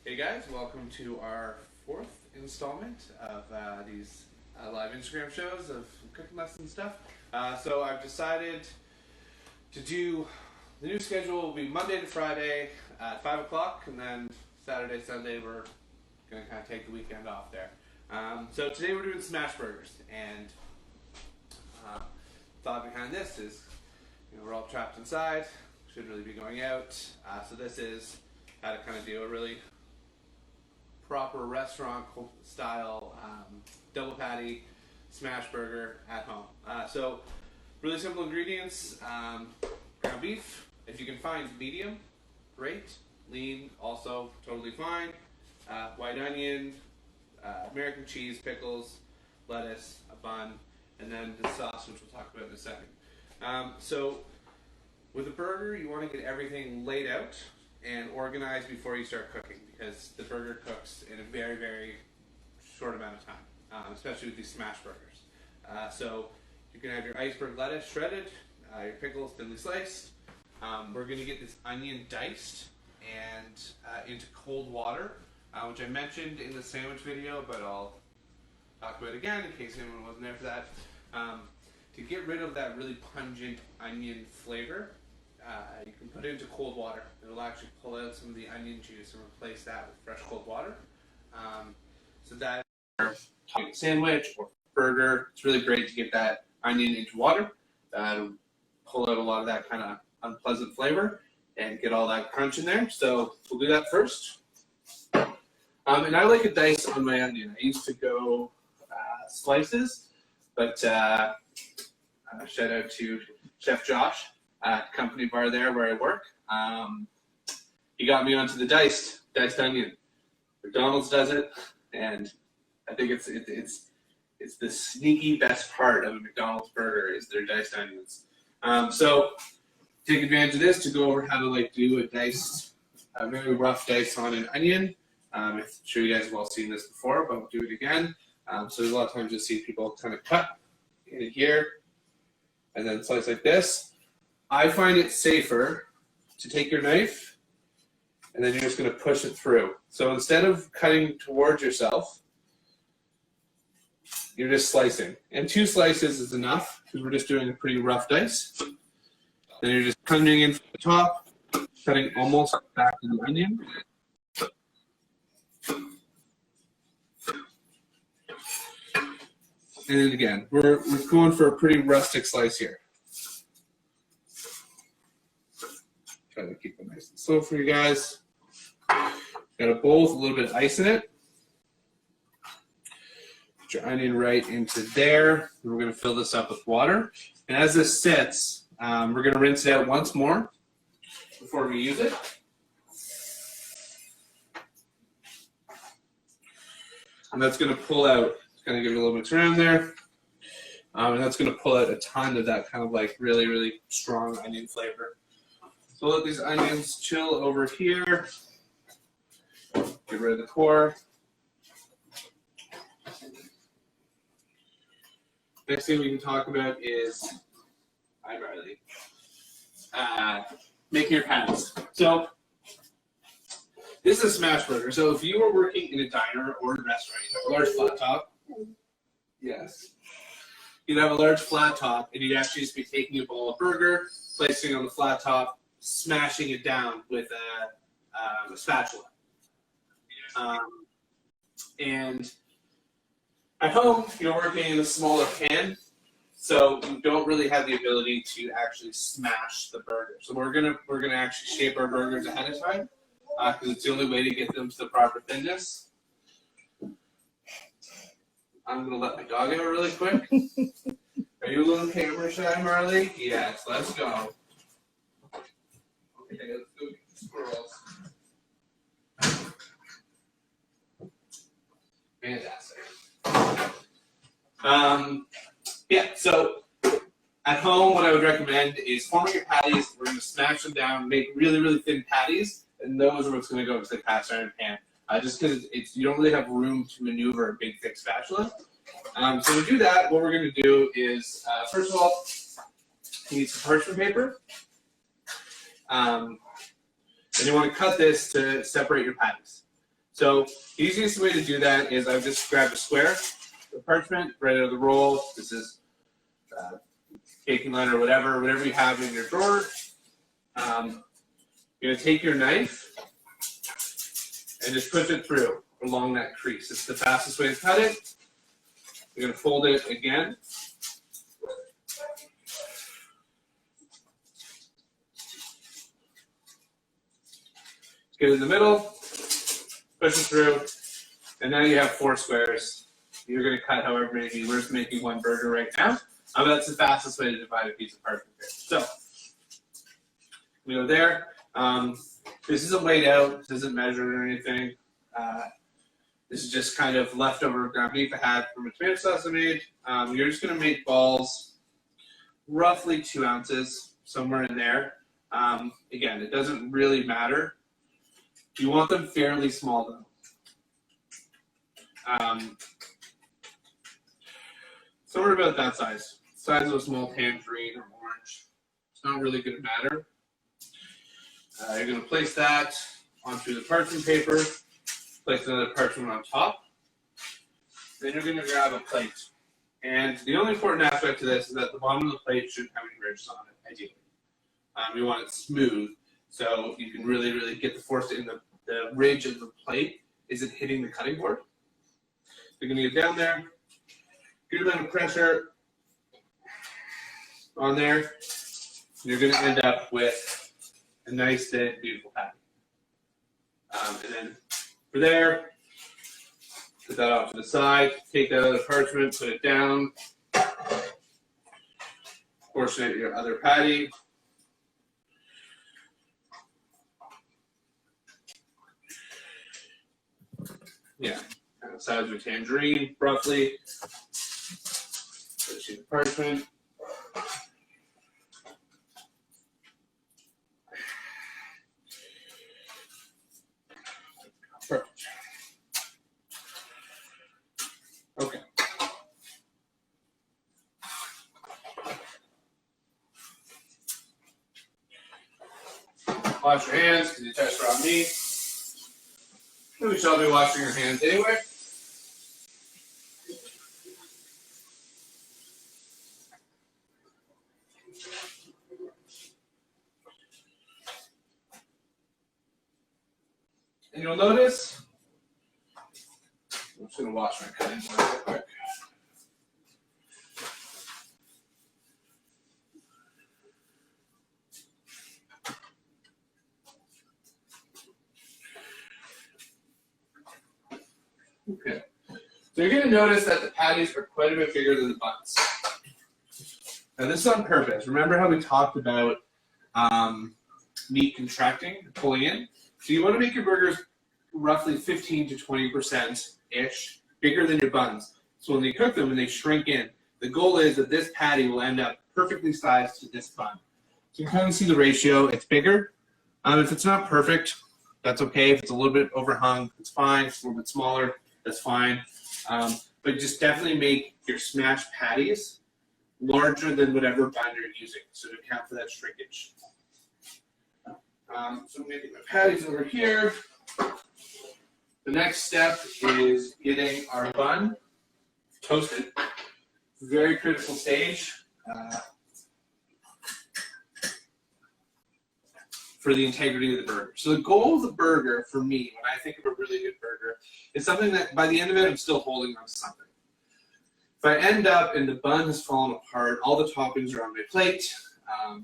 Hey guys, welcome to our fourth installment of these live Instagram shows of cooking lesson stuff. So I've decided to do, the new schedule will be Monday to Friday at 5 o'clock, and then Saturday, Sunday we're going to kind of take the weekend off there. So today we're doing Smashburgers, and thought behind this is, we're all trapped inside, shouldn't really be going out, so this is how to kind of do a really proper restaurant style double patty smash burger at home. So really simple ingredients: ground beef. If you can find medium, great. Lean, also totally fine. White onion, American cheese, pickles, lettuce, a bun, and then the sauce, which we'll talk about in a second. So with a burger, you want to get everything laid out and organized before you start cooking, because the burger cooks in a very, very short amount of time, especially with these smash burgers. So you can have your iceberg lettuce shredded, your pickles thinly sliced. We're going to get this onion diced and into cold water, which I mentioned in the sandwich video, but I'll talk about it again in case anyone wasn't there for that. To get rid of that really pungent onion flavor, you can put it into cold water. It'll actually pull out some of the onion juice and replace that with fresh cold water. So that sandwich or burger, it's really great to get that onion into water. Pull out a lot of that kind of unpleasant flavor and get all that crunch in there. So we'll do that first. And I like a dice on my onion. I used to go slices, but shout out to Chef Josh at Company Bar there where I work. He got me onto the diced onion. McDonald's does it, and I think it's the sneaky best part of a McDonald's burger is their diced onions. So take advantage of this to go over how to do a very rough dice on an onion. I'm sure you guys have all seen this before, but we'll do it again. So there's a lot of times you'll see people kind of cut in here and then slice like this. I find it safer to take your knife and then you're just going to push it through. So instead of cutting towards yourself, you're just slicing. And 2 slices is enough because we're just doing a pretty rough dice. Then you're just coming in from the top, cutting almost back to the onion. And then again, we're going for a pretty rustic slice here. Try to keep it nice and slow for you guys. Got a bowl with a little bit of ice in it. Put your onion right into there. And we're going to fill this up with water. And as this sits, we're going to rinse it out once more before we use it. And that's going to pull out, kind of give it a little mix around there. And that's going to pull out a ton of that kind of really, really strong onion flavor. So let these onions chill over here. Get rid of the core. Next thing we can talk about is, hi Riley, making your patties. So this is a smash burger. So if you were working in a diner or a restaurant, you have a large flat top. Yes. You'd have a large flat top, and you'd actually just be taking a bowl of burger, placing it on the flat top, smashing it down with a spatula. And at home, you're working in a smaller pan, so you don't really have the ability to actually smash the burger. So we're gonna actually shape our burgers ahead of time, because it's the only way to get them to the proper thinness. I'm going to let my dog out really quick. Are you a little camera shy, Marley? Yes, let's go. Okay, let's go get the squirrels. Fantastic. Yeah, so at home, what I would recommend is forming your patties. We're going to smash them down, make really, really thin patties, and those are what's going to go into the cast iron pan. Just because you don't really have room to maneuver a big, thick spatula. So to do that, what we're going to do is, first of all, you need some parchment paper. And you want to cut this to separate your patties. So the easiest way to do that is I've just grabbed a square, the parchment, right out of the roll. This is baking liner or whatever you have in your drawer. You're going to take your knife and just push it through along that crease. It's the fastest way to cut it. You're going to fold it again. Get in the middle, push it through, and now you have 4 squares. You're going to cut however many. We're just making 1 burger right now. That's the fastest way to divide a piece of parchment paper. So we go there. This isn't weighed out. This isn't measured or anything. This is just kind of leftover ground beef I had from a tomato sauce I made. You're just going to make balls roughly 2 ounces, somewhere in there. Again, it doesn't really matter. You want them fairly small, though. Somewhere about that size. Size of a small tangerine or orange. It's not really going to matter. You're going to place that onto the parchment paper. Place another parchment on top. Then you're going to grab a plate. And the only important aspect to this is that the bottom of the plate shouldn't have any ridges on it, ideally. You want it smooth, so you can really, really get the force in the ridge of the plate isn't hitting the cutting board. You're going to get down there, good amount of pressure on there. You're going to end up with a nice, thin, beautiful patty. And then for there, put that off to the side, take that other parchment, put it down, portion it your other patty. Yeah, kind of size of a tangerine, roughly. Put the parchment. Perfect. Okay. Wash your hands because you touched raw meat. We shall be washing your hands anyway. And you'll notice, I'm just going to wash my cutting board real quick. Okay. So you're going to notice that the patties are quite a bit bigger than the buns. Now this is on purpose. Remember how we talked about meat contracting, pulling in? So you want to make your burgers roughly 15 to 20%-ish bigger than your buns. So when they cook them and they shrink in, the goal is that this patty will end up perfectly sized to this bun. So you can kind of see the ratio. It's bigger. If it's not perfect, that's okay. If it's a little bit overhung, it's fine. If it's a little bit smaller, that's fine. But just definitely make your smashed patties larger than whatever bun you're using, so to account for that shrinkage. So I'm going to get my patties over here. The next step is getting our bun toasted. Very critical stage for the integrity of the burger. So the goal of the burger, for me, when I think of a really good burger, is something that by the end of it, I'm still holding on to something. If I end up and the bun has fallen apart, all the toppings are on my plate,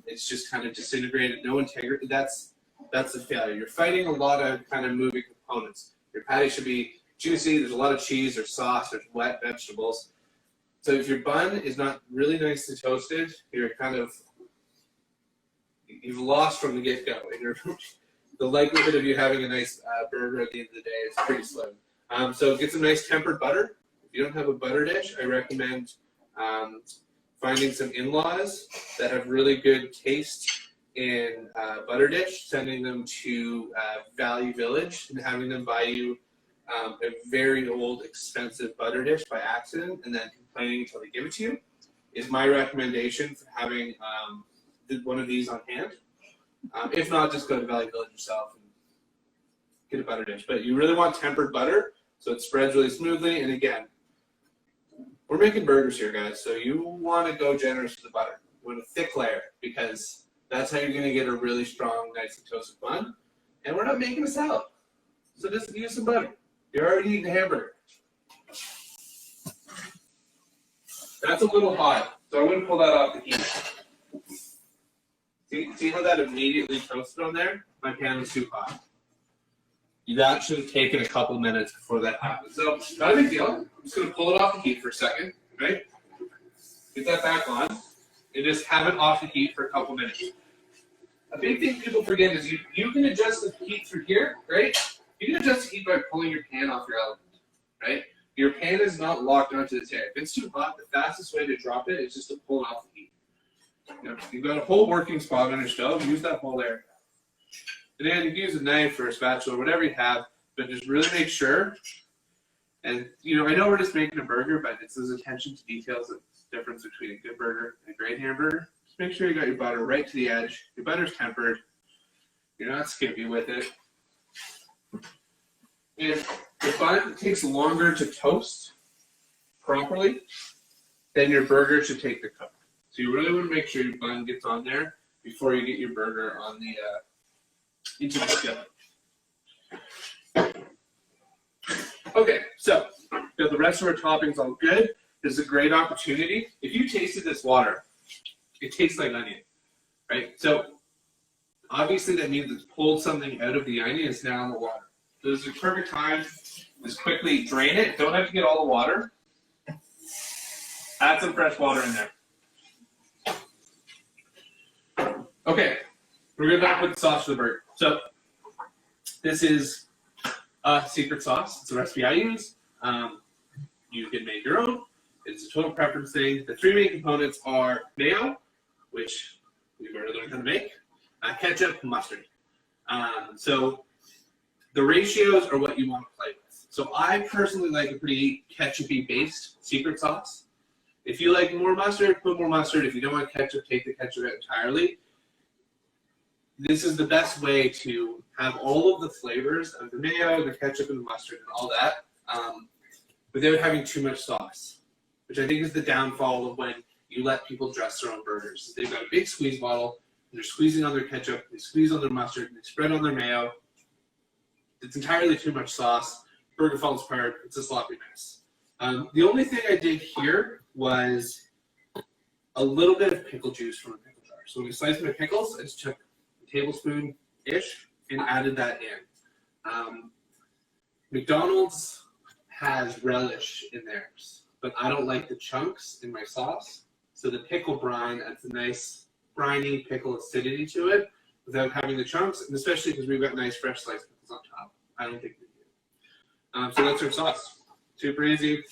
it's just kind of disintegrated, no integrity, that's a failure. You're fighting a lot of kind of moving components. Your patty should be juicy, there's a lot of cheese, there's sauce, there's wet vegetables. So if your bun is not really nicely toasted, you're kind of, you've lost from the get-go. And the likelihood of you having a nice burger at the end of the day is pretty slim. So get some nice tempered butter. If you don't have a butter dish, I recommend finding some in-laws that have really good taste in butter dish, sending them to Valley Village and having them buy you a very old, expensive butter dish by accident and then complaining until they give it to you is my recommendation for having one of these on hand. If not, just go to Valley Village yourself and get a butter dish. But you really want tempered butter so it spreads really smoothly. And again, we're making burgers here, guys, so you want to go generous with the butter. You want a thick layer because that's how you're going to get a really strong, nice and toasted bun. And we're not making a salad, so just use some butter. You're already eating a hamburger. That's a little hot, so I wouldn't pull that off the heat. See how that immediately toasted on there? My pan was too hot. That should have taken a couple minutes before that happened. So, not a big deal. I'm just going to pull it off the heat for a second, right? Get that back on, and just have it off the heat for a couple minutes. A big thing people forget is you can adjust the heat through here, right? You can adjust the heat by pulling your pan off your element, right? Your pan is not locked onto the tip. If it's too hot, the fastest way to drop it is just to pull it off the heat. You've got a whole working spot on your stove. Use that whole area. And then you can use a knife or a spatula, whatever you have, but just really make sure. And, I know we're just making a burger, but it's those attention to details that's the difference between a good burger and a great hamburger. Just make sure you got your butter right to the edge. Your butter's tempered. You're not skimpy with it. And the bun takes longer to toast properly than your burger should take to cook. So you really want to make sure your bun gets on there before you get your burger on the into the skillet. Okay, so the rest of our toppings all good. This is a great opportunity. If you tasted this water, it tastes like onion, right? So obviously that means it's pulled something out of the onion. It's now in the water. So this is a perfect time. Just quickly drain it. Don't have to get all the water. Add some fresh water in there. Okay, we're going to put the sauce for the burger. So this is a secret sauce. It's a recipe I use. You can make your own. It's a total preference thing. The three main components are mayo, which we've already learned how to make, ketchup, and mustard. So the ratios are what you want to play with. So I personally like a pretty ketchup-y based secret sauce. If you like more mustard, put more mustard. If you don't want ketchup, take the ketchup out entirely. This is the best way to have all of the flavors of the mayo, the ketchup, and the mustard, and all that, without having too much sauce, which I think is the downfall of when you let people dress their own burgers. They've got a big squeeze bottle, and they're squeezing on their ketchup, they squeeze on their mustard, and they spread on their mayo. It's entirely too much sauce. Burger falls apart. It's a sloppy mess. The only thing I did here was a little bit of pickle juice from a pickle jar. So when I sliced my pickles, I just took a tablespoon-ish and added that in. McDonald's has relish in theirs, but I don't like the chunks in my sauce. So the pickle brine adds a nice briny pickle acidity to it without having the chunks, and especially because we've got nice fresh sliced pickles on top. I don't think we do. So that's our sauce. Super easy.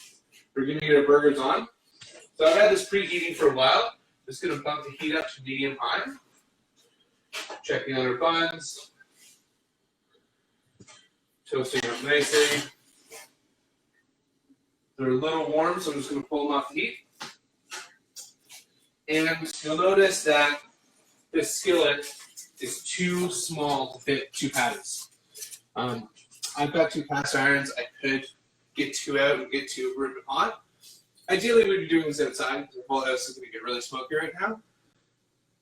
We're going to get our burgers on. So I've had this preheating for a while. Just going to bump the heat up to medium-high. Checking on our buns. Toasting up nicely. They're a little warm, so I'm just going to pull them off the heat. And you'll notice that this skillet is too small to fit 2 patties. I've got 2 cast irons. I could get 2 out and get 2 room hot. Ideally, we'd be doing this outside because the whole house is going to get really smoky right now.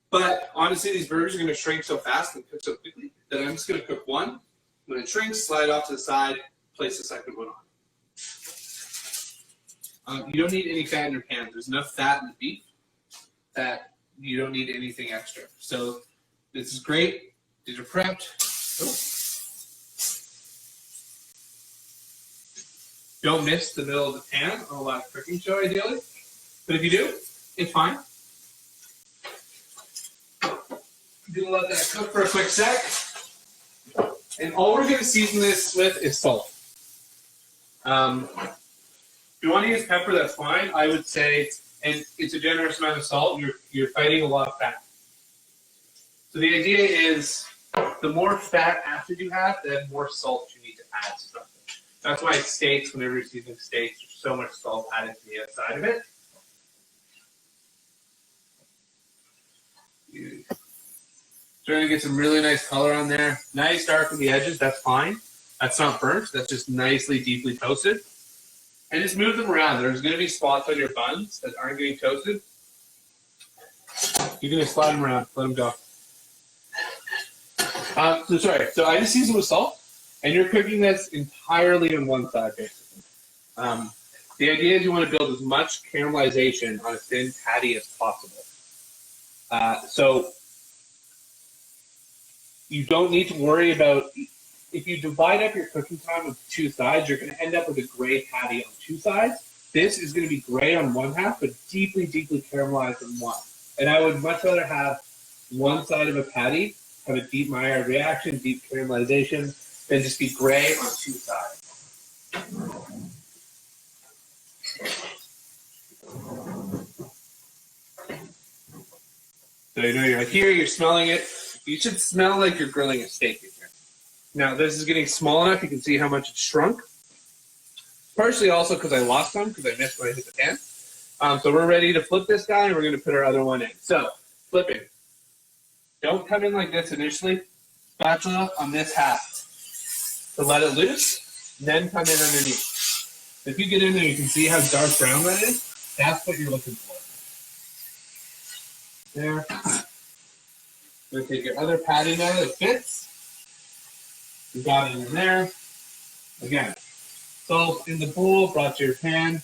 But honestly, these burgers are going to shrink so fast and cook so quickly that I'm just going to cook one. When it shrinks, slide off to the side, place the second one on. You don't need any fat in your pan. There's enough fat in the beef that you don't need anything extra. So this is great. These are prepped. Oh. Don't miss the middle of the pan on a live cooking show, ideally. But if you do, it's fine. I'm gonna let that cook for a quick sec. And all we're gonna season this with is salt. If you want to use pepper, that's fine. I would say, and it's a generous amount of salt, you're fighting a lot of fat. So the idea is, the more fat acid you have, the more salt you need to add to something. That's why steaks, whenever you're seasoning steaks, there's so much salt added to the outside of it. Starting to get some really nice color on there. Nice dark on the edges, that's fine. That's not burnt. That's just nicely, deeply toasted. And just move them around. There's going to be spots on your buns that aren't getting toasted. You're going to slide them around. Let them go. So I just seasoned with salt, and you're cooking this entirely on one side, basically. The idea is you want to build as much caramelization on a thin patty as possible. So you don't need to worry about, if you divide up your cooking time with two sides, you're going to end up with a gray patty on two sides. This is going to be gray on one half, but deeply, deeply caramelized on one. And I would much rather have one side of a patty have a deep Maillard reaction, deep caramelization, than just be gray on two sides. So you know you're here, you're smelling it. You should smell like you're grilling a steak in here. Now this is getting small enough, you can see how much it's shrunk. Partially also because I lost some, because I missed when I hit the pan. So we're ready to flip this guy, and we're going to put our other one in. So, flipping. Don't come in like this initially. Spatula on this half to let it loose, then come in underneath. If you get in there, you can see how dark brown that is. That's what you're looking for. There. You're going to take your other patty now that fits. You got it in there. Again, salt in the bowl, brought to your pan.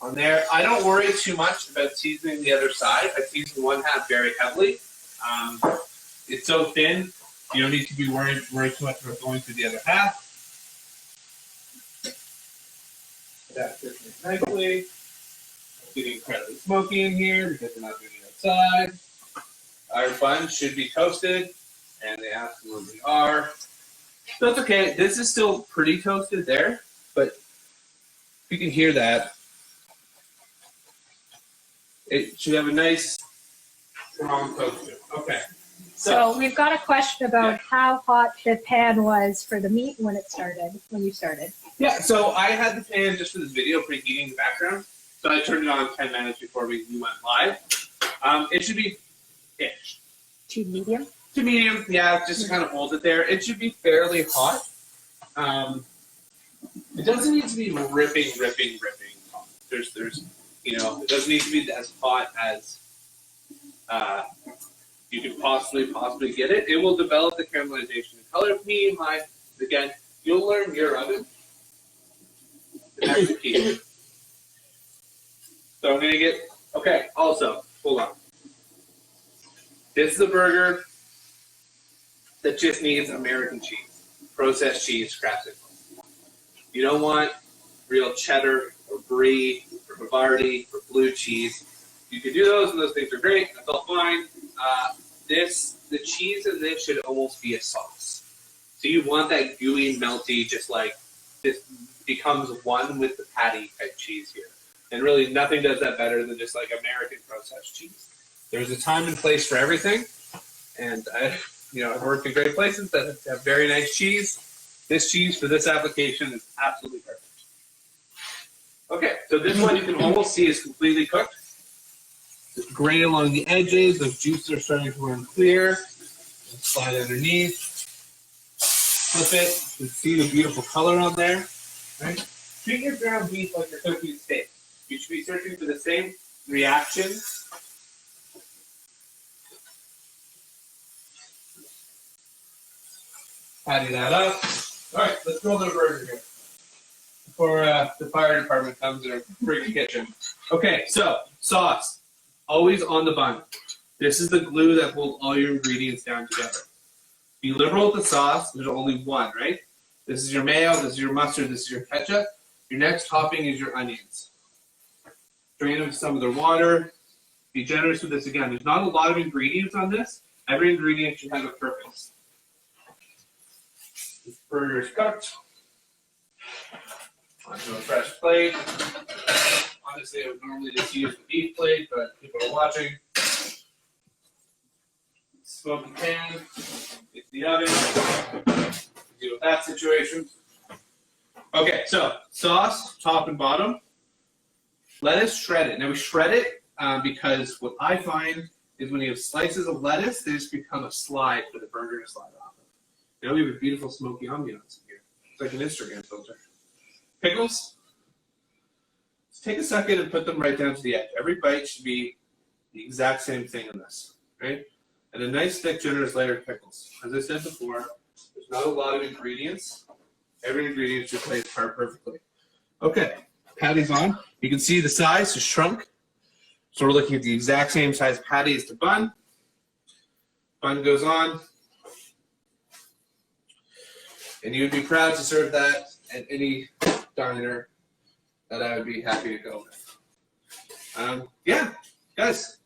On there, I don't worry too much about seasoning the other side. I season one half very heavily. It's so thin, you don't need to be worried too much about going through the other half. That fits nicely. It's getting incredibly smoky in here because we're not doing it outside. Our buns should be toasted, and they absolutely are. So it's okay. This is still pretty toasted there, but you can hear that. It should have a nice, strong toaster. Okay. So we've got a question about how hot the pan was for the meat when you started. Yeah, so I had the pan just for this video preheating in the background. So I turned it on 10 minutes before we went live. It should be ish. To medium? To medium, yeah, just to kind of hold it there. It should be fairly hot. It doesn't need to be ripping hot. There's it doesn't need to be as hot as you can possibly get it. It will develop the caramelization and color. Again, you'll learn your oven. That's the key. So I'm going to get, okay, also, hold on. This is a burger that just needs American cheese, processed cheese, Kraft. You don't want real cheddar or brie or Bavardi or blue cheese. You can do those, and those things are great. That's all fine. The cheese in this should almost be a sauce. So you want that gooey, melty, just like this becomes one with the patty type cheese here. And really, nothing does that better than just like American processed cheese. There's a time and place for everything, and I've worked in great places that have very nice cheese. This cheese for this application is absolutely perfect. Okay, so this one you can almost see is completely cooked. It's gray along the edges. Those juices are starting to run clear. Slide underneath. Flip it. You can see the beautiful color on there. Right? Treat your ground beef like you're cooking steak. You should be searching for the same reaction. Patty that up. All right, let's roll the burger here before the fire department comes and bring the kitchen. Okay, so sauce, always on the bun. This is the glue that holds all your ingredients down together. Be liberal with the sauce. There's only one, right? This is your mayo. This is your mustard. This is your ketchup. Your next topping is your onions. Drain them some of their water. Be generous with this again. There's not a lot of ingredients on this. Every ingredient should have a purpose. This burger is cooked. Onto a fresh plate. Honestly, I would normally just use the beef plate, but people are watching. Smoky pan. It's the oven. Deal with that situation. Okay, so sauce, top and bottom. Lettuce, shred it. Now we shred it because what I find is when you have slices of lettuce, they just become a slide for the burger to slide off of. Now we have a beautiful smoky ambiance in here. It's like an Instagram filter. Pickles. Let's take a second and put them right down to the edge. Every bite should be the exact same thing in this, right? And a nice, thick, generous layer of pickles. As I said before, there's not a lot of ingredients. Every ingredient should play its part perfectly. Okay, patty's on. You can see the size has shrunk. So we're looking at the exact same size patty as the bun. Bun goes on. And you would be proud to serve that at any diner that I would be happy to go with. Yeah, guys.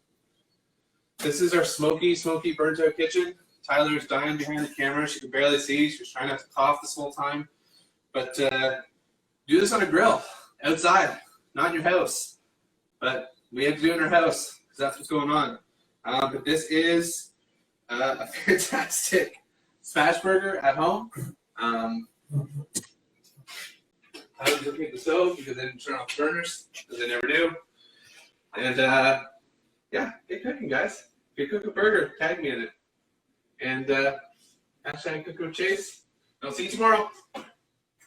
This is our smoky burnt out kitchen. Tyler's dying behind the camera. She can barely see. She was trying not to cough this whole time. But do this on a grill, outside, not in your house. But we have to do it in our house because that's what's going on. But this is a fantastic Smashburger at home. I was looking at the stove because I didn't turn off the burners, because I never do. And yeah, get cooking, guys. If you cook a burger, tag me in it. And #CookWithChase. I'll see you tomorrow.